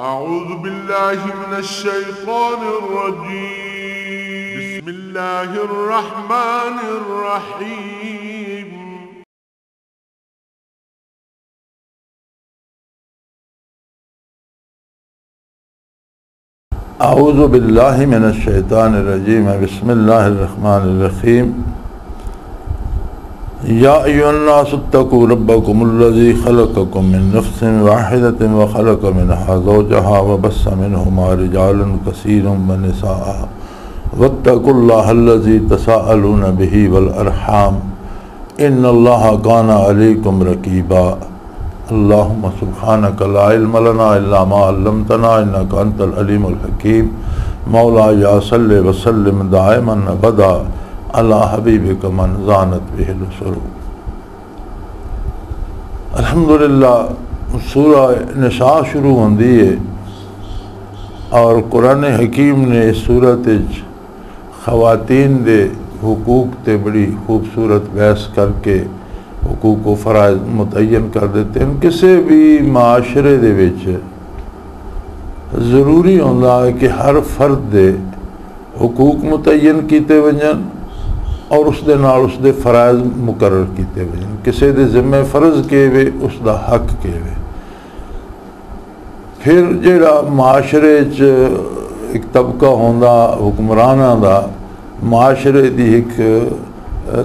أعوذ بالله من الشيطان الرجيم بسم الله الرحمن الرحيم أعوذ بالله من الشيطان الرجيم بسم الله الرحمن الرحيم يا أيها الناس اتقوا ربكم الذي خلقكم من نفس واحدة وخلق منها زوجها وبث منهما رجالا كثيرا ونساء واتقوا الله الذي تساءلون به والأرحام إن الله كان عليكم رقيبا اللهم سبحانك لا علم لنا إلا ما علمتنا إنك أنت العليم الحكيم مولاي صل وسلم دائما أبدا अल्लाह हबीब का मन ज़ानत बिहिल शुरू। अल्हम्दुलिल्लाह सूरा निसा शुरू होंदी है और कुरान हकीम ने इस सूरत ख़वातीन दे हुकूक ते बड़ी खूबसूरत बहस करके हुकूक व फ़राइज़ मुतय्यन कर देते हैं। किसी भी माशरे दे विच ज़रूरी होंदा है कि हर फर्द दे हुकूक मुतय्यन कीते वजन और उसदे नाल उसदे फ़राइज़ मुकर्रर कीते वजन। किसी दे ज़िम्मे फ़र्ज़ के वे उसदा हक के वे। फिर जेड़ा माशरे च एक तबका होंदा हुक्मराना दा माशरे दी एक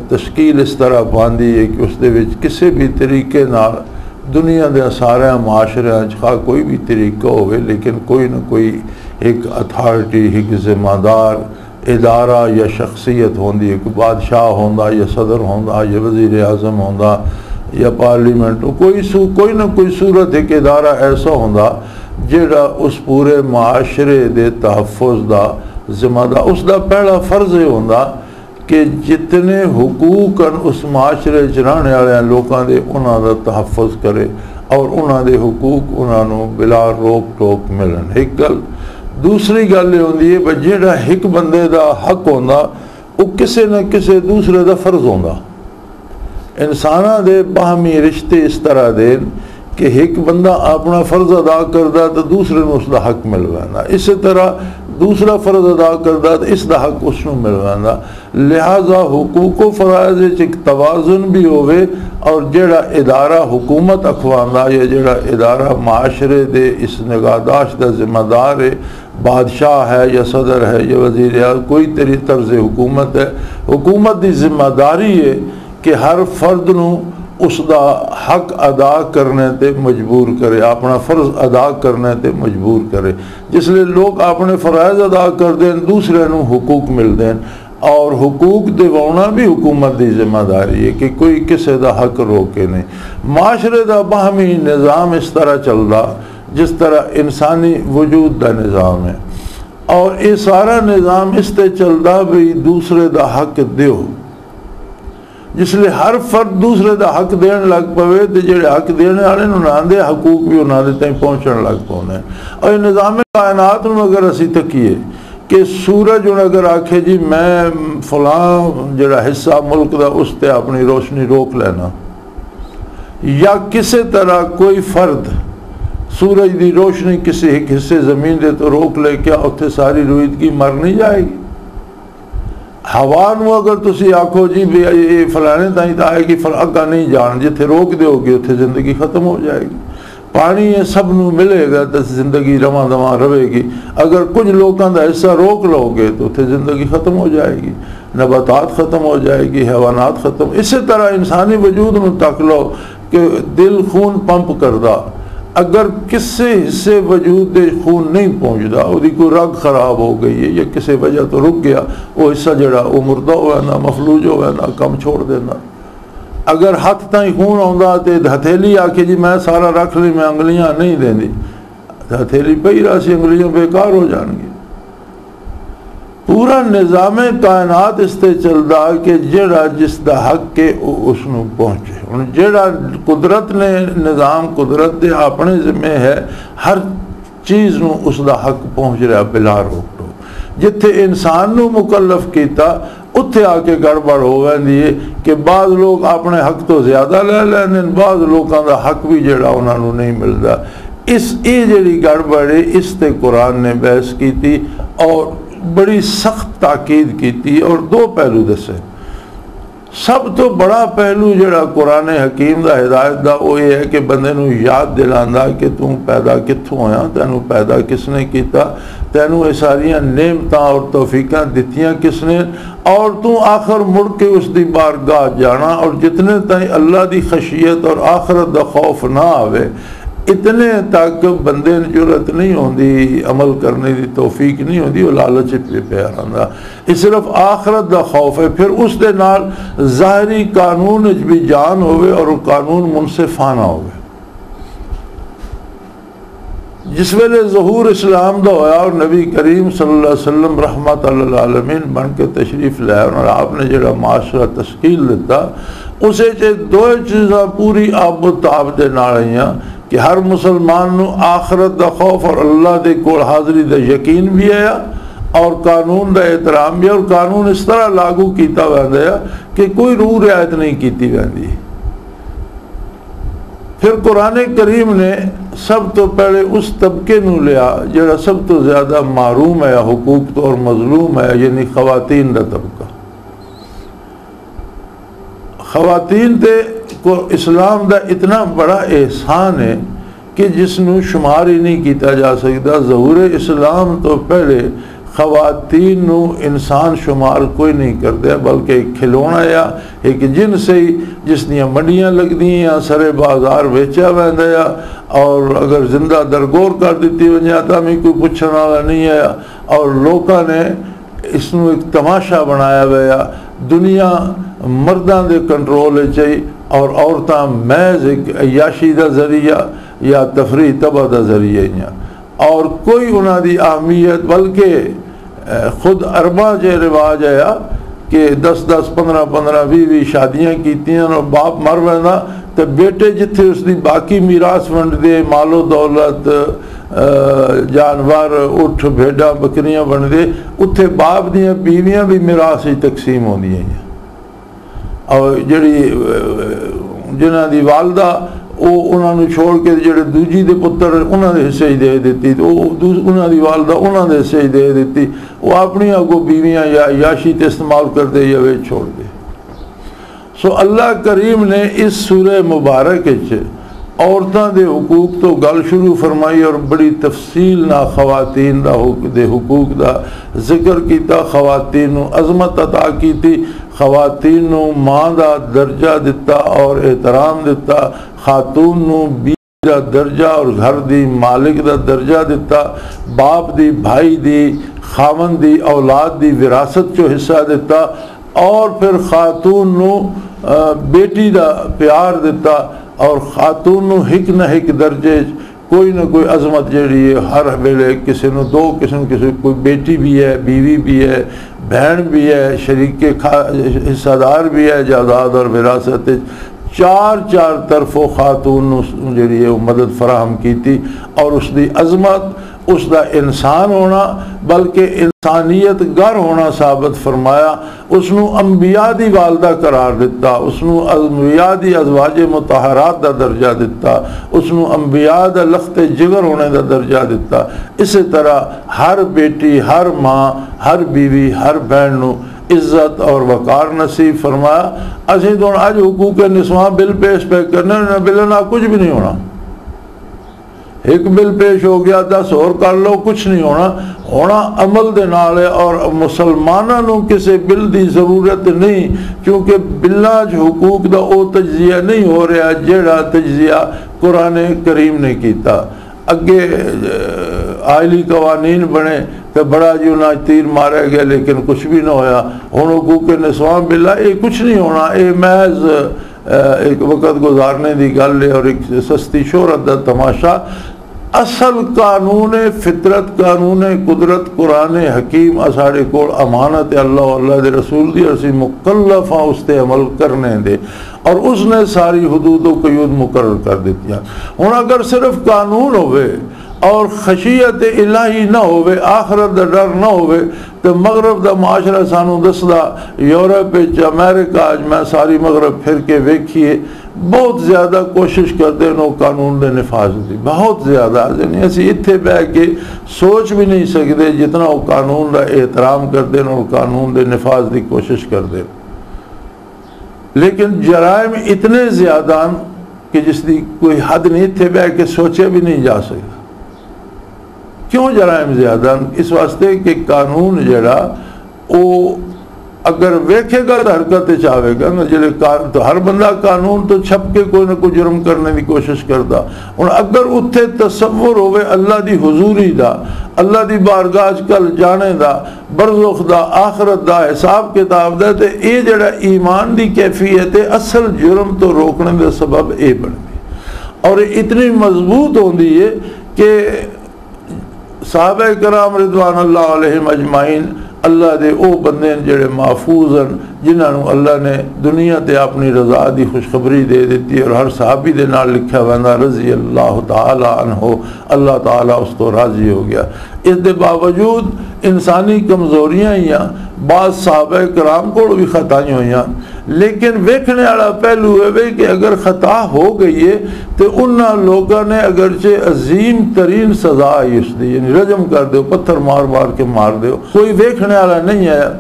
तश्कील इस तरह पांदी है कि उसदे विच किसी भी तरीके नाल दुनिया दे सारे माशरियां च कोई भी तरीका होवे लेकिन कोई ना कोई एक अथॉरिटी एक ज़िम्मेदार इदारा या शख्सियत होंदी है। कोई बादशाह होंदा या सदर होंदा या वज़ीर आज़म होंदा या पार्लीमेंट कोई ना कोई सूरत एक इदारा ऐसा होंदा जेड़ा उस पूरे माशरे दे तहफ़्फ़ुज़ दा ज़िम्मेदार उसका पहला फ़र्ज़ ये होंदा कि जितने हुकूक उस माशरे च रहने वाले लोगों के उन्हां दा तहफ़्फ़ुज़ करे और उन्हां दे हुकूक उन्होंने बिला रोक टोक मिलन। एक गल। दूसरी गल ये होंदी है भाई जेड़ा एक बंदे दा हक होंदा वो किसी न किसी दूसरे दा फ़र्ज़ होंदा। इंसाना दे बाहमी रिश्ते इस तरह दे कि एक बंदा अपना फ़र्ज़ अदा करदा तो दूसरे में उसका हक मिल जाता। इस तरह दूसरा फ़र्ज़ अदा करदा तो इसका हक उसनू मिल जाता। लिहाजा हुकूक व फ़राइज़ एक तवाज़ुन भी होवे और जेड़ा इदारा हुकूमत अखवांदा या जेड़ा इदारा माशरे दे इस निगाहदाश्त का ज़िम्मेदार है बादशाह है या सदर है या वज़ीर आज़म कोई तेरी तर्ज़ हुकूमत है। हुकूमत की जिम्मेदारी है कि हर फर्द नू उसका हक अदा करने ते मजबूर करे अपना फ़र्ज़ अदा करने ते मजबूर करे। जिसलिए लोग अपने फ़राइज़ अदा कर दें दूसरे नू हुकूक मिल दें और हुकूक दिवाना भी हुकूमत की जिम्मेदारी है कि कोई किसी का हक रोके नहीं। माशरे का बाहमी निज़ाम इस तरह चलता जिस तरह इंसानी वजूद का निज़ाम है और ये सारा निज़ाम इस ते चलता भी दूसरे का हक दो। जिसलिए हर फर्द दूसरे का हक देन लग पवे तो जेडे हक देने वाले उन्होंने हकूक भी उन्होंने तक पहुँचने लग पाने। और निज़ाम कायनात में अगर असी तकीए कि सूरज हूँ अगर आखे जी मैं फलां जड़ा हिस्सा मुल्क का उस ते अपनी रोशनी रोक लेना या किसी तरह कोई फर्द सूरज की रोशनी किसी एक हिस्से ज़मीन दे तो रोक ले क्या उत्थे सारी रुईदगी मर नहीं जाएगी। हवा नू अगर तुसी आखो जी भी ये फलाने ताई तो आएगी फलाका नहीं जान जिथे रोक दोगे उत्थे ज़िंदगी ख़त्म हो जाएगी। पानी ये सब नू मिलेगा तो ज़िंदगी रवा दवा रहेगी। अगर कुछ लोगों का हिस्सा रोक लोगे तो उत्थे ज़िंदगी ख़त्म हो जाएगी नबातात ख़त्म हो जाएगी हैवानात ख़त्म। इसी तरह इंसानी वजूद नू तक लो कि दिल खून पंप करदा अगर किसी हिस्से वजूद दे खून नहीं पहुँचता उसकी कोई रग खराब हो गई है या किसी वजह तो रुक गया वो हिस्सा जड़ा वो मुर्दा हो ना मफलूज हो ना कम छोड़ देना। अगर हाथ ताई खून आता तो हथेली आके जी मैं सारा रख ली मैं उंगलियां नहीं देंदी हथेली पई रही उंगलियां बेकार हो जाएंगी। पूरा निज़ाम कायनात इस ते चलता कि जेड़ा जिसका हक के उसनू पहुँचे। हुण जेड़ा कुदरत ने निज़ाम कुदरत दे अपने जिम्मे है हर चीज़ नू उसका हक पहुँच रहा बिला रोक टोक। जिथे इंसान नू मुकल्लफ किया उत्थे आके गड़बड़ हो जाती है कि बाद लोग अपने हक तो ज़्यादा ले लैंदे बाद लोगों का हक भी जेड़ा उन्होंने नहीं मिलता। इस जी गड़बड़ है इस ते कुरान ने बहस की थी और बड़ी सख्त ताकीद की थी और दो पहलू दसे। सब तो बड़ा पहलू जोड़ा कुरान हकीम का हिदायत का वो ये है कि बंदे नूं याद दिलांदा कि तू पैदा कित्थों होया, तैनू पैदा किसने किया, तैनू ये सारिया नेमतां और तौफीकां दित्तियां किसने, और तू आखिर मुड़ के उसकी बारगाह जाना। और जितने ताईं अल्लाह की खशियत और आखिरत का खौफ ना आवे इतने तक बंदे ने जरूरत नहीं होती, अमल करने की तौफीक नहीं होती, वो लालच पे प्यार आंदा। ये सिर्फ आखरत का खौफ है। फिर उस दे नाल ज़ाहरी कानून भी जान होवे और वो कानून मुनसिफाना होवे। जिस वेले ज़हूर इस्लाम का होया और नबी करीम सल्लल्लाहु अलैहि वसल्लम रहमत अल आलमीन बन के तशरीफ लाया और आपने जो माशरा तश्कील दिता उस दो चीज़ां पूरी आबो ताब दे नाल आईयां कि हर मुसलमान नूं आखरत का खौफ और अल्लाह के कोल हाज़री का यकीन भी है और कानून का एहतराम भी, और कानून इस तरह लागू किया वैंदा कि कोई रूह रियायत नहीं की वैंदी। फिर कुरान करीम ने सब तो पहले उस तबके नूं लिया जिहड़ा सब तो ज़्यादा महरूम है हुकूक तो और मजलूम है, यानी खवातीन का तबका। खवातीन ते को इस्लाम का इतना बड़ा एहसान है कि जिसनों शुमार ही नहीं किया जा सकता। ज़हूर इस्लाम तो पहले खवातीन नूं इंसान शुमार कोई नहीं करता, बल्कि एक खिलौना या एक जिनस ही जिस दियां मंडियां लगदी या सरे बाजार बेचा वैंदा और अगर जिंदा दरगोर कर दी वजह तो भी कोई पूछने वाला नहीं है। और लोगों ने इसनों एक तमाशा बनाया हुआ, दुनिया मर्दां दे कंट्रोल चाहिए और औरतां महज एक अयाशी का जरिया या तफरी तबाह का जरिया, और कोई उन्होंने अहमियत बल्कि खुद अरबा च रिवाज आया कि 10-10, 15-15, 20-20 शादियाँ की और बाप मर वैंदा तो बेटे जिथे उसकी बाकी मीरास वंडदे, मालो दौलत जानवर उठ भेडा बकरियां बनते, उत्थे बाप दियाँ बीवियाँ भी मीरास ही तकसीम होंदियां हैं। और जिहड़ी जिन्हां दी वालदा वो उन्होंने छोड़ के जो दूजी दे पुत्र उन्होंने हिस्से ही दे दी, तो उन्होंने वालदा उन्होंने हिस्से ही दे दी, वो अपनी अगो बीवियाँ या याशी ते इस्तेमाल कर दे या वे छोड़ दे। सो अल्लाह करीम ने इस सूरह मुबारक औरतों के हुकूक तो गल शुरू फरमाई और बड़ी तफसील ना खवातीन दे हुकूक का जिक्र किया। खवातीन नूं अजमत अता की थी, खवातीन नूं मां का दर्जा दिता और एहतराम दिता, खातून नूं बीवी का दर्जा और घर दी मालिक का दर्जा दिता, बाप दी भाई दी खावन दी औलाद दी विरासत चो हिस्सा दिता, और फिर खातून नूं बेटी का प्यार दिता और खातून नूं हिक न हिक दर्जे कोई ना कोई अजमत जी है। हर वेले किसी नूं दो किस्म किसी कोई बेटी भी है, बीवी भी है, बहन भी है, शरीके हिस्सादार भी है जायदाद और विरासत। चार तरफों खातून जी है मदद फराहम की थी और उसकी अजमत उसका इंसान होना बल्कि इंसानियत गर होना साबित फरमाया। उसनू अंबिया दी वालदा करार दिता, उसनू अंबिया दी अज़वाजे मुतहरात का दर्जा दिता, उसनू अंबिया दा लख्ते जिगर होने का दर्जा दिता। इस तरह हर बेटी, हर माँ, हर बीवी, हर बहन नू इज्जत और वकार नसीब फरमाया। असीं तो अज हुकूक निस्वां बिल पेश पे करने, बिल ना कुछ भी नहीं होना। एक बिल पेश हो गया 10 और कर लो, कुछ नहीं होना अमल दे नाल है। और मुसलमानों नूं किसी बिल की जरूरत नहीं, क्योंकि बिल्लां च हुकूक का वो तजजिया नहीं हो रहा जिहड़ा तजजिया कुरान करीम ने किया। अगे आयली कवानीन बने तो बड़ा जी उन्हें तीर मारा गया लेकिन कुछ भी ना होया। हुण हुकूक निस्वां बिल ये कुछ नहीं होना, ये महज एक वक्त गुजारने की गल है और एक सस्ती शोहरत का तमाशा। असल कानून फितरत, कानून कुदरत कुरान हकीम साढ़े कोल अमानत अल्लाह अल्लाह के रसूल की, असी मुकल्लफ हाँ उस पर अमल करने दे, और उसने सारी हदूद कयूद मुकर्रर कर दी। हुण अगर सिर्फ कानून होवे और खशियत इलाही ना होवे, आखरत का डर ना होवे, तो मगरब का माशरा सानू दसदा यूरोप अमेरिका मैं सारी मगरब फिर के वेखिए बहुत ज़्यादा कोशिश करते हैं कानून के निफाज की, बहुत ज़्यादा। यानी असी इत्थे बह के सोच भी नहीं सकते जितना वो कानून का एहतराम करते हैं और कानून के निफाज की कोशिश करते हैं। लेकिन जराइम इतने ज़्यादा कि जिसकी कोई हद नहीं, इत्थे बह के सोचा भी नहीं जा सकता। क्यों जराइम ज़्यादा? इस वास्ते कि कानून जड़ा वो अगर वेखेगा तो हरकत आवेगा ना। जो तो हर बंदा कानून तो छप के कोई ना कोई जुर्म करने की कोशिश करता। और अगर उत्थे तसव्वुर होवे अल्लाह दी हुजूरी दा, अल्लाह दी बारगाह कल जाने दा, बरज़ुख दा, आखरत दा, हिसाब किताब दा, तो ये जड़ा ईमान दी कैफियत है असल जुर्म तो रोकने का सबब ये बनती। और इतनी मजबूत होती है कि सहाबा कराम रिदवान अल्लाह अलैहिम अजमाइन अल्लाह दे ओ बंदे जेड़े महफूजन, जिन्होंने अल्लाह ने दुनिया ते अपनी रज़ा दी खुशखबरी दे दी। और हर सहाबी दे नाल लिखा वंदा रज़ी अल्लाह ताला अन्हो, अल्लाह ताला उस तो राज़ी हो गया। इस दे बावजूद इंसानी कमज़ोरियां ही बाद सहाबा कराम को भी खताइयां हुई, लेकिन वेखने वाला पहलू है कि अगर खता हो गई है तो उन्होंने लोगों ने अगरचे अजीम तरीन सजा आई उसकी, यानी रजम कर दो, पत्थर मार मार के मार दो। कोई वेखने वाला नहीं आया।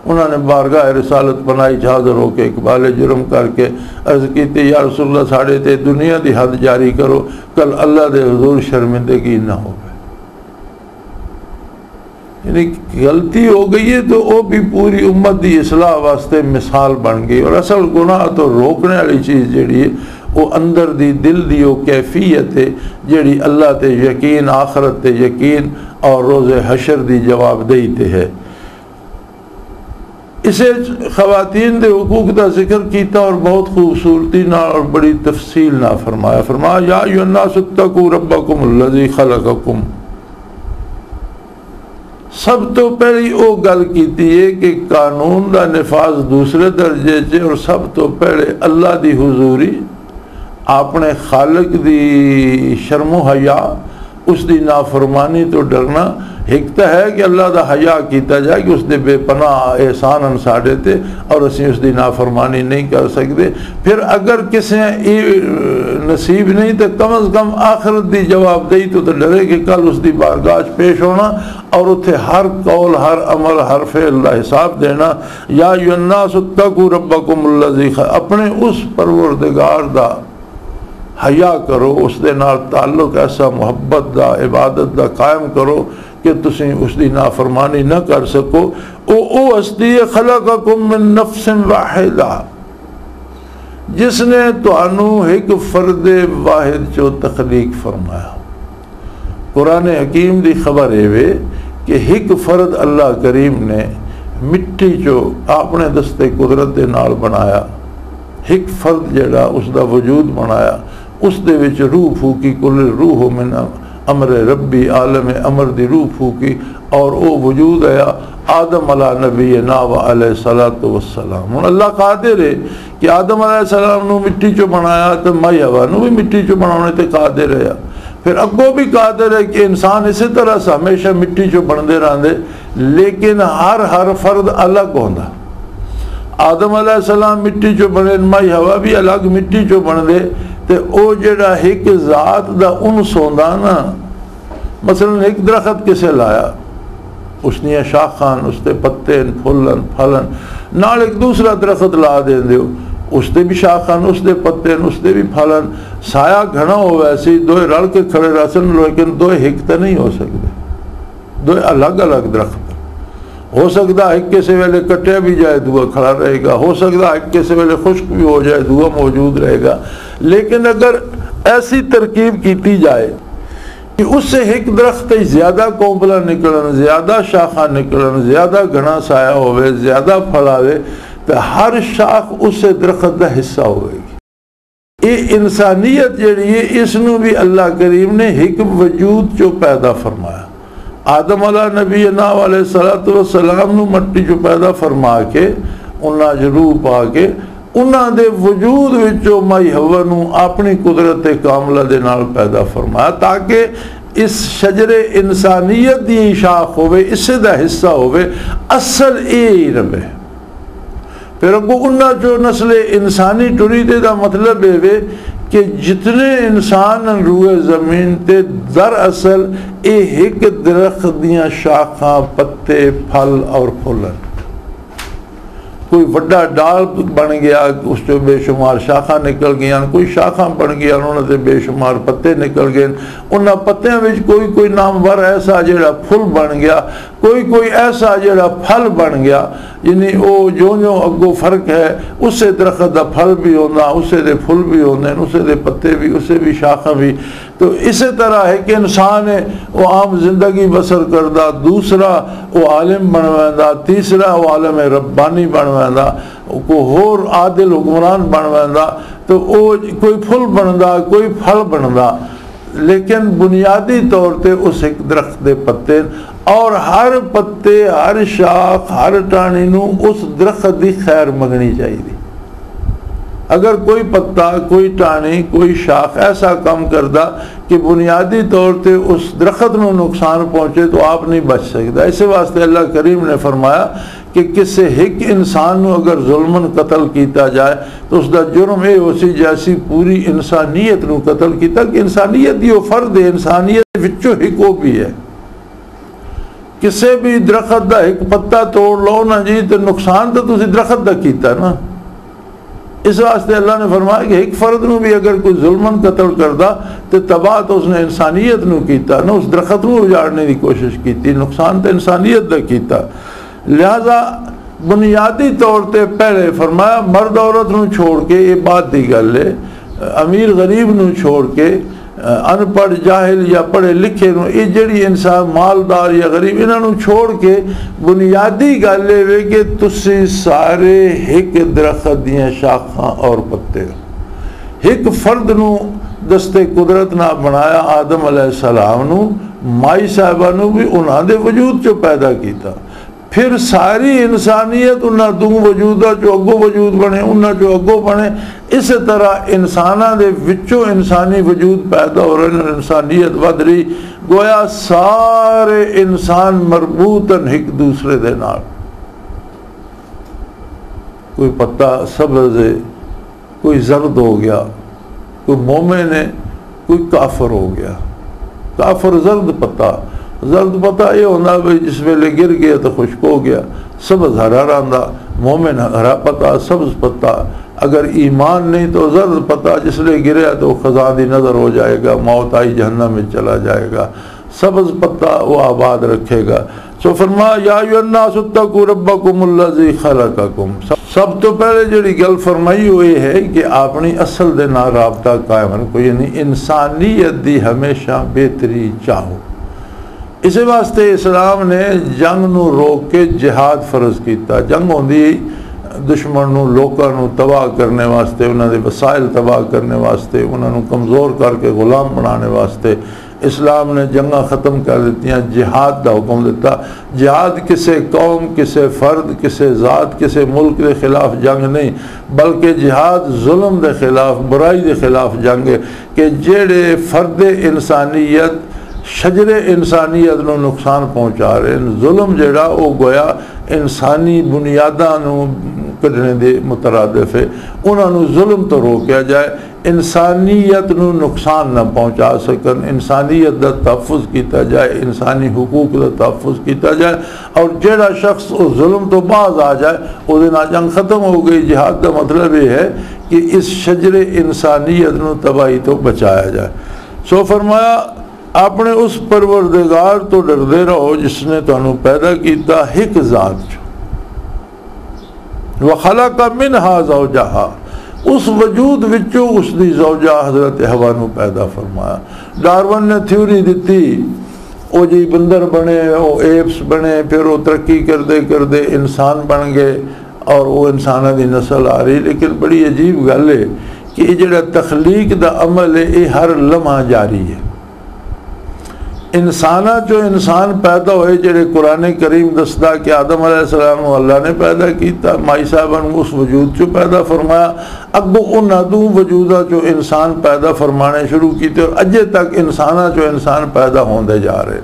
उन्होंने बारगाह रिसालत बनाई, हाज़िर होकर इकबाल जुर्म करके अर्ज़ की या रसूलल्लाह साढ़े ते दुनिया की हद जारी करो, कल अल्लाह के हुज़ूर शर्मिंदगी ना हो। यानी गलती हो गई है तो वो भी पूरी उम्मत की इसलाह वास्ते मिसाल बन गई। और असल गुनाह तो रोकने वाली चीज़ जी है वो अंदर दी दिल दी वो कैफियत है जी अल्लाह ते यकीन, आखरत ते यकीन और रोज़े हशर की जवाबदेही ते है। इसे ख़वातीन दे हुकूक का जिक्र किया और बहुत खूबसूरती ना और बड़ी तफसील ना फरमाया। फरमाया या अय्युहन्नासुत्तकू रब्बकुमुल्लज़ी खलक़कुम। सब तो पहली वो गल की है कि कानून का निफाज दूसरे दर्जे से, और सब तो पहले अल्लाह की हुजूरी, अपने खालिक की शर्मो हया, उसकी नाफरमानी तो डरना। एक तो है कि अल्लाह का हया किया जाए कि उसके बेपनाह एहसान साढ़े ते और असी उसकी नाफरमानी नहीं कर सकते। फिर अगर किसी नसीब नहीं तो कम अज़ कम आखिरत की जवाबदेही तो डरे कि कल उसकी बारगाह पेश होना और उत्थे हर कौल, हर अमल, हर फेल का हिसाब देना। या अय्युहन्नासुत्तकू रब्बकुमुल्लज़ी, अपने उस परवरदिगार दा हया करो, उसके नाल ताल्लुक ऐसा मुहब्बत दा, इबादत दा कायम करो कि तुसी उसकी नाफरमानी न कर सको। ओ हस्ती खलक़कुम मिन नफ्सिन वाहिदा, जिसने तुहानू एक फर्द वाहिद चो तखलीक फरमाया। कुरान हकीम की खबर है कि एक फर्द अल्लाह करीम ने मिट्टी चो अपने दस्ते कुदरत के नाल बनाया। एक फर्द जड़ा उसका वजूद बनाया, उस दे विच रूह फूकी, कुल रूह मिन अमर रब्बी, आलम अमर दी रूह फूकी और वो वजूद आया आदम अला नबी ना व अलैहिस्सलातु वस्सलाम। हुण अल्लाह कादिर है कि आदम अलैहिस्सलाम नू मिट्टी चो बनाया तो मई हवा नू भी मिट्टी चो बनाने ते कादिर है। फिर अगों भी कादिर है कि इंसान इसी तरह से हमेशा मिट्टी चो बनते रहते, लेकिन हर फर्द अलग होंदा। आदम अलैहिस्सलाम मिट्टी चो बने, मई हवा भी अलग मिट्टी चो बनते, तो वो जड़ा एक जात का उनस होंदा ना। मसलन एक दरख्त किसे लाया, उसनिया शाखान, उसके पत्ते, फुलन, फलन, नाल एक दूसरा दरख्त ला देंदे हो, उसते भी शाखान, उसके पत्ते, उसके भी फलन। साया घना हो वैसे दो रल के खड़े रसन, लेकिन दो एक तो नहीं हो सकते, दो अलग अलग दरख्त। हो सकता है किसी वेले कटिया भी जाए, दूआ खड़ा रहेगा। हो सकता है किसी वेले खुश्क भी हो जाए, दूआ मौजूद रहेगा। लेकिन अगर ऐसी तरकीब की जाए कि उससे एक दरख्त ज़्यादा कोंपला निकलन, ज़्यादा शाखा निकलन, ज़्यादा घना साया होवे, ज़्यादा फल आवे, तो हर शाख उस दरख्त का हिस्सा होगी। ये इंसानियत जी है, इसनू भी अल्लाह करीम ने एक वजूद चो पैदा फरमाया। आदम अला नबी ना अलैहिस्सलातु वस्सलाम नू मट्टी चो पैदा फरमा के उन्हां च रूह पा के उन्हां दे वजूद विचों मई हवा नू अपनी कुदरत कामला दे नाल पैदा फरमाया, ताकि इस शजरे इंसानियत की शाख होवे, इसे दा हिस्सा होवे। असल ये ही रहे। फिर अगो उन्ना चो नस्ल इंसानी टुरी दे दा मतलब है कि जितने इंसान रूए ज़मीन ते दरअसल एक दरख्त दियाँ शाखां पत्ते फल और फुल। कोई वड्डा डाल बन गया, उस चो बेशुमार शाखा निकल गई, कोई शाखा बन गया उन्होंने बेशुमार पत्ते निकल गए। उन्होंने पत्तियों में कोई नामवर ऐसा जोड़ा फुल बन गया, कोई ऐसा जोड़ा फल बन गया। यानी वो जो अगो फर्क है, उससे दरख्त का फल भी होना, उससे दे फुल भी होने, उससे दे पत्ते भी, उससे भी शाखा भी। तो इसी तरह है कि इंसान है वो आम जिंदगी बसर करदा, दूसरा वो आलिम बनवांदा, तीसरा वो आलिम रब्बानी बनवांदा, को होर आदिल हुक्मरान बनवांदा। तो वो कोई फुल बनदा, कोई फल बनदा, लेकिन बुनियादी तौर पर उस एक दरख्त के पत्ते और हर पत्ते, हर शाख, हर टाणी नू उस दरख्त की खैर मंगनी चाहिए। अगर कोई पत्ता, कोई टाणी, कोई शाख ऐसा काम करदा कि बुनियादी तौर पर उस दरख्त को नुकसान पहुँचे तो आप नहीं बच सकता। इस वास्ते अल्लाह करीम ने फरमाया कि किसी एक इंसान को अगर जुल्मन कतल किया जाए तो उसका जुर्म ये हो सी जैसी पूरी इंसानियत को कतल किया, कि इंसानियत ही वो फर्द है, इंसानियत विचों एक वो भी है। किसी भी दरख्त का एक पत्ता तोड़ लो ना जी, तो नुकसान तो तुसी दरख्त का किया ना। इस वास्ते अल्लाह ने फरमाया कि एक फर्द को भी अगर कोई जुल्मन कतल करदा तो तबाह तो उसने इंसानियत को किया ना, उस दरख्त को उजाड़ने की कोशिश की, नुकसान तो इंसानियत का किया। लिहाजा बुनियादी तौर पर पहले फरमाया मर्द औरत को छोड़ के, ये बात की गल है, अमीर गरीब को छोड़ के, अनपढ़ जाहिल या पढ़े लिखे ये जड़ी इंसान मालदार या गरीब इन्हों छोड़ के बुनियादी गल है कि तुसी सारे एक दरख्त दियाँ शाखा और पत्ते एक फर्द नू दस्ते कुदरत ना बनाया। आदम अलैहिस्सलाम नू माई साहिबा नू भी उन्होंने वजूद चो पैदा किया, फिर सारी इंसानियत उन्होंने दू वजूदा चो अगो वजूद बने, उन्होंने चो अगो बने। इस तरह इंसाना दे विचों इंसानी वजूद पैदा हो रहे, इंसानियत वध रही, गोया सारे इंसान मरबूतन एक दूसरे दे नाल। कोई पत्ता सब्ज़ है, कोई जर्द हो गया, कोई मोमिन है, कोई काफर हो गया। काफर जर्द पता ये होना भाई जिस वेले गिर गया तो खुश्क हो गया, सब्ज़ हरा रहा, मोमिन हरा पता, सब्ज़ पता। अगर ईमान नहीं तो जर्द पता, जिसले गिरा तो खजानी नज़र हो जाएगा, मौत आई जहन्नम में चला जाएगा। सब्ज़ पत्ता वो आबाद रखेगा। सो फरमाया या अय्युहन्नासु रब्बकुमुल्लज़ी खलक़कुम। सब तो पहले जी गल फरमाई हुई है कि अपनी असल दे नाल राबता कायम रखो, यानी इंसानियत दी हमेशा बेहतरी चाहो। इस वास्ते इस्लाम ने जंग नू रोक के जिहाद फर्ज किया। जंग होंदी दुश्मन नू लोकां नू तबाह करने वास्ते, उन्होंने वसाइल तबाह करने वास्ते, उन्होंने कमज़ोर करके गुलाम बनाने वास्ते इस्लाम ने जंगा ख़त्म कर दित्तियां, जिहाद का हुक्म दिता। जिहाद किसी कौम, किसी फर्द, किसी ज़ात, किसी मुल्क के खिलाफ जंग नहीं, बल्कि जिहाद जुल्म के खिलाफ, बुराई के खिलाफ जंग है कि जेड़े फर्द इंसानियत, शजरे इंसानियत को नुकसान पहुँचा रहे हैं। जुल्म जोड़ा वो गोया इंसानी बुनियादा कढ़ने के मुतरादिफ है। उन्होंने जुल्म तो रोकया जाए, इंसानियत को नुकसान न पहुँचा सकन, इंसानियत का तहफ़्फ़ुज़ किया जाए, इंसानी हुकूक का तहफ़्फ़ुज़ किया जाए। और जोड़ा शख्स उस जुल्म तो बाज आ जाए उसदे नाल जंग खत्म हो गई। जिहाद का मतलब ये है कि इस शजरे इंसानियत को तबाही तो बचाया जाए। सो फरमाया अपने उस परवरदिगार तो डरते रहो जिसने तुहानू पैदा किया एक ज़ात चो, व खलक़ मिनहा ज़ौजहा, उस वजूद विचों उसकी ज़ौजा हज़रत हवा नू पैदा फरमाया। डार्विन ने थ्योरी दी, वो जी बंदर बने, वो एप्स बने, फिर वो तरक्की करते करते इंसान बन गए और वो इंसानों की नस्ल आ रही। लेकिन बड़ी अजीब गल है कि ये जो तखलीक का अमल है ये हर लम्हा जारी है। इंसाना जो इंसान पैदा होए जेड़े कुरान करीम दसदा कि आदम अलैहिस्सलाम को अल्लाह ने पैदा किया, माई साहबा उस वजूद चो पैदा फरमाया, अगों उन्होंने दू वजूदा चो इंसान पैदा फरमाने शुरू किए और अजे तक इंसाना चो इंसान पैदा होंदे जा रहे।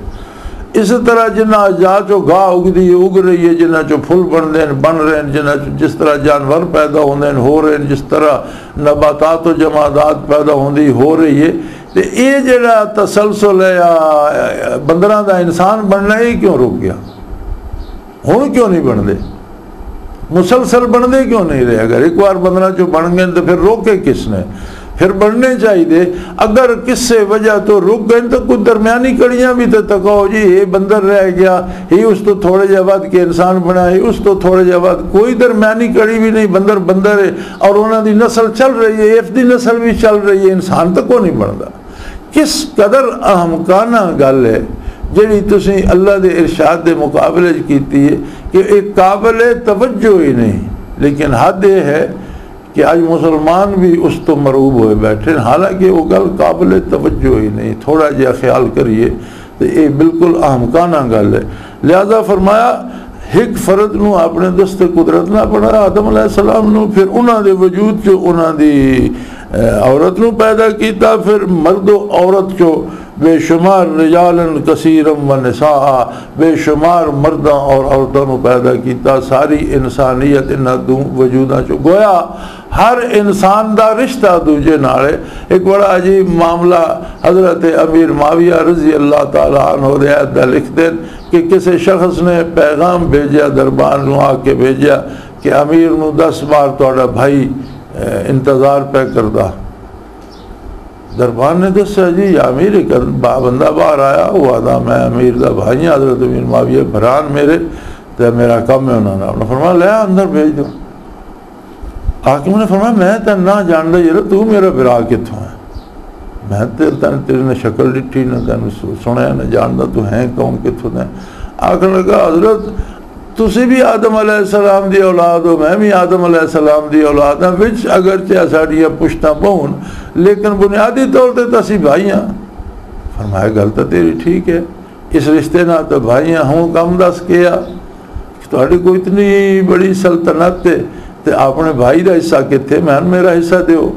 इस तरह जिन्ना अजा चो गाह उगदी है उग रही है, जिन्ना चो फुल बनते हैं बन रहे हैं, जिन्ना चो जिस तरह जानवर पैदा होंदे हैं हो रहे हैं, जिस तरह नबातात और जमादात पैदा होंदी हो रही है। तो ये जड़ा तसलसल है या बंदरां दा इंसान बनना ही क्यों रुक गया? हुण क्यों नहीं बनते? मुसलसल बनते क्यों नहीं रहे? अगर एक बार बंदरां चो बन गए तो फिर रोके किसने? फिर बढ़ने चाहिए। अगर किससे वजह तो रुक गए तो कुछ दरमियानी कड़ियाँ भी तो तकाओ जी, ये बंदर रह गया, ये उस तो थोड़े जे बाद के इंसान बना, ये उस तो थोड़े जे बाद, कोई दरमियानी कड़ी भी नहीं, बंदर बंदर है और उन्होंने नस्ल चल रही है, इफ दी नस्ल भी चल रही है, इंसान तो को नहीं बनता। किस कदर अहमकाना गल है जी तुसी अल्लाह के इरशाद के मुकाबले कीती है कि एक काबिल तवज्जो ही नहीं। लेकिन हद यह है कि आज मुसलमान भी उस तो मरूब हुए बैठे, हालांकि वो गल काबिल तवज्जो ही नहीं। थोड़ा जहा ख्याल करिए तो ये बिल्कुल अहमकाना गल है। लिहाजा फरमाया एक फर्द नूं अपने दस्ते कुदरत ना बनाया आदम अलैहिस्सलाम नूं, फिर उन्होंने वजूद चो उन्होंने औरत नूं पैदा किया, फिर मर्दो औरत चो बेशुमार रिजालन कसीरम व निसा, बेशुमार मर्दा और औरतों को पैदा किया। सारी इंसानियत इन्हां दो वजूदा चो गोया हर इंसान का रिश्ता दूजे नाल। एक बड़ा अजीब मामला हज़रत अमीर माविया रजी अल्लाह तआला अन्हु रियायत लिखते हैं कि किसी शख्स ने पैगाम भेजा दरबार में आके भेजा कि अमीर नूं 10 बार तुहाडा भाई इंतज़ार पे करदा। दरबार ने दसा जी अमीर एक बंदा बाहर आया, वो आदा मैं अमीर का भाई हाँ, हज़रत अमीर माविया भरान मेरे, तो मेरा कम है उन्होंने फरमाया ले अंदर भेज दो। हाकिम ने फरमाया मैं तेन ना जानदा यार, तू मेरा बिरा कितों है? मैं तेरे ने शक्ल डिठी न तेन सुनया न जानदा, तू है कौन कितों है? आखिर लगा हजरत तुसी भी आदम अलैहिस्सलाम दी औलाद हो, मैं भी आदम अलैहिस्सलाम दी औलाद हाँ, विच अगरचे साड़ियाँ पुश्तां बहुन लेकिन बुनियादी तौर पर तो असी भाई हाँ। फरमाया गल तो तेरी ठीक है, इस रिश्ते ना तो भाई हाँ, हूँ कम दस के आ तुहाडी कोई इतनी बड़ी सल्तनत है तो अपने भाई का हिस्सा कितने, मैं मेरा हिस्सा दो।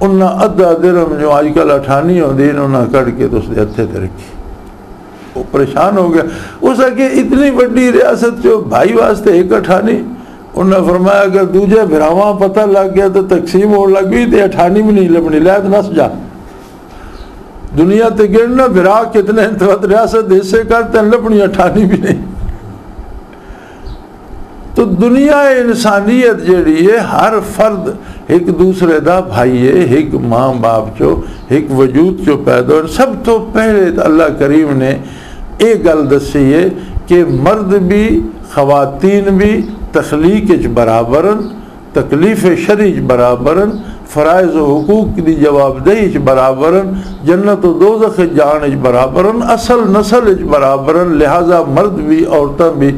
उन्हें अद्धा दिरहम जो अजकल अठानी होती उन्हें कढ़ के तो उसके हथे ते रखी। वो परेशान हो गया, उस अगे इतनी बड़ी रियासत जो भाई वास्ते एक अठानी। उन्हें फरमाया अगर दूजे भरावां पता लग गया तो तकसीम हो लग गई तो अठानी भी नहीं लभनी, लैत नस जा दुनिया ते गिरना भरा कितने रियासत हिस्से कर तेन लभनी अठानी भी नहीं। तो दुनिया इंसानियत जी है, हर फर्द एक दूसरे का भाई है, एक माँ बाप चो एक वजूद चो पैदा। सब तो पहले तो अल्लाह करीम ने एक गल दसी है कि मर्द भी ख़वातीन भी तखलीक बराबरन, तकलीफ़ शरी बराबरन, फ़राइज़ हुकूक की जवाबदेही बराबरन, जन्नत व दोज़ख जान बराबरन, असल नस्ल बराबरन। लिहाजा मर्द भी औरतें भी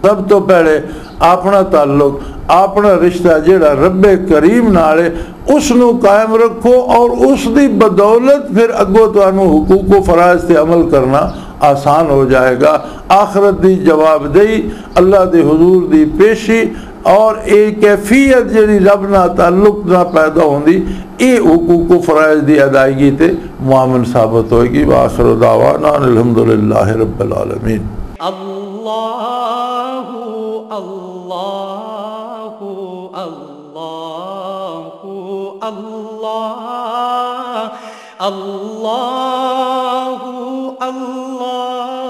सब तो पहले अपना ताल्लुक अपना रिश्ता जेड़ा रब्बे करीम नाल है उसनू कायम रखो और उसकी बदौलत फिर अगो तुहानू हुकूक व फ़राइज़ ते अमल करना आसान हो जाएगा। आखरत की जवाबदेही, अल्लाह के हुजूर की पेशी और एक कैफियत जी रब ना ताल्लुक ना पैदा होंदी, ये हुकूक व फ़राइज़ की अदायगी ते मुआमन साबित होएगी। व आखिर दावाना अल्हम्दुलिल्लाहि रब्बिल आलमीन। अल्लाहु अल्लाहु अल्लाहु अल्लाह अल्लाहु अल्लाहु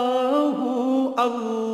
अल्लाह।